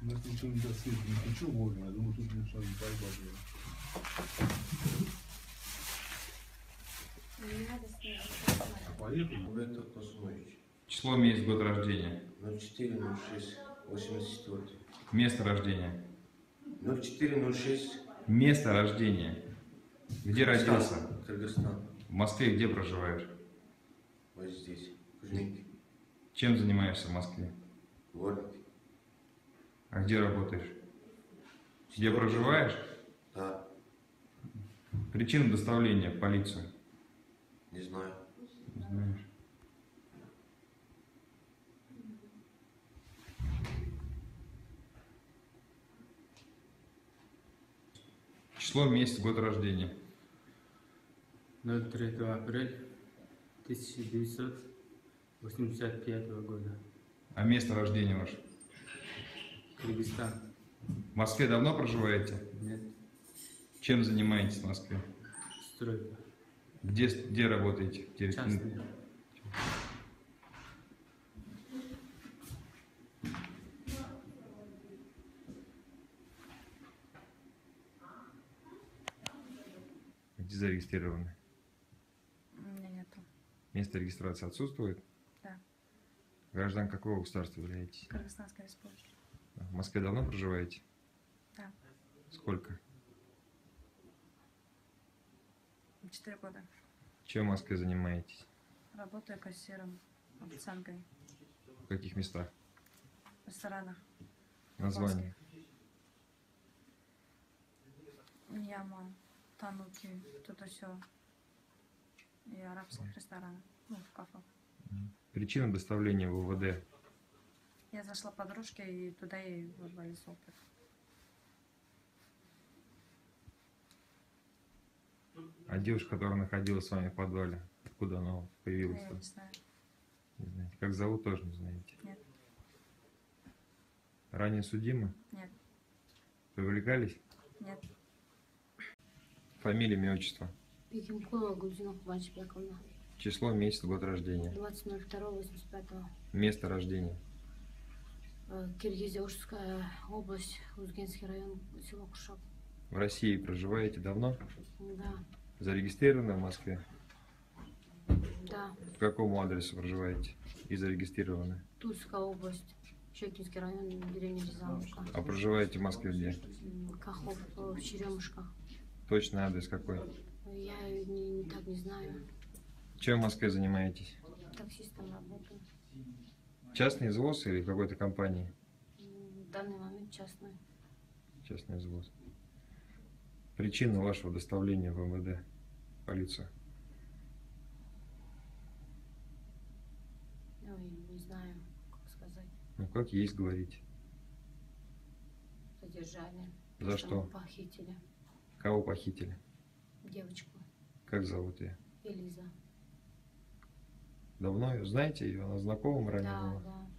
Если никто не даст свет, ничего можно. Я думаю, тут лучше борьба была. Поехали. Число, месяц, год рождения. 04.06.84. Место рождения. 04.06. Место рождения. Где родился? Кыргызстан. В Москве где проживаешь? Вот здесь. Кузьминки. Чем занимаешься в Москве? Дворник. А где работаешь? Где проживаешь? Да. Причина доставления в полицию? Не знаю. Не знаешь. Число, месяц, год рождения. 03 апреля 1985 года. А место рождения ваше? Кыргызстан. В Москве давно проживаете? Нет. Чем занимаетесь в Москве? Стройка. Где работаете? Частный. Где зарегистрированы? У меня нету. Место регистрации отсутствует? Да. Граждан какого государства являетесь? Кыргызстанская республика. В Москве давно проживаете? Да. Сколько? 4 года. Чем в Москве занимаетесь? Работаю кассиром, официанткой В каких местах? в ресторанах. Название? Яма, тануки, тут все. И арабских ресторанов. Ну, в кафе. Причина доставления в УВД? Я зашла подружке и туда ей вызвали сопли. А девушка, которая находилась с вами в подвале, откуда она появилась? Я там? не знаю. Не знаете. Как зовут, тоже не знаете? Нет. Ранее судимы? Нет. Привлекались? Нет. Фамилия, имя, отчество? Бекимкулова Гульзина Кубанчбековна. Число, месяц, год рождения? 20.02.85. Место рождения? Киргизия, Ошская область, Узгенский район, село Кушак. В России проживаете давно? Да, Зарегистрированы в Москве? да. По какому адресу проживаете и зарегистрированы? Тульская область, Щекинский район, деревня Рязановка. А проживаете в Москве где? Кахов, в Черемушках. Точный адрес какой? Я так не знаю. Чем в Москве занимаетесь? Таксистом работаю. Частный извоз или какой-то компании? В данный момент частный. Частный извоз. Причина вашего доставления в МВД, полицию? Ой, не знаю, как сказать. Ну как есть говорить. Задержали. За Потому что? Похитили Кого похитили? девочку. Как зовут ее? Элиза. Давно ее знаете? Ее? Она знакома ранее Да, была? да.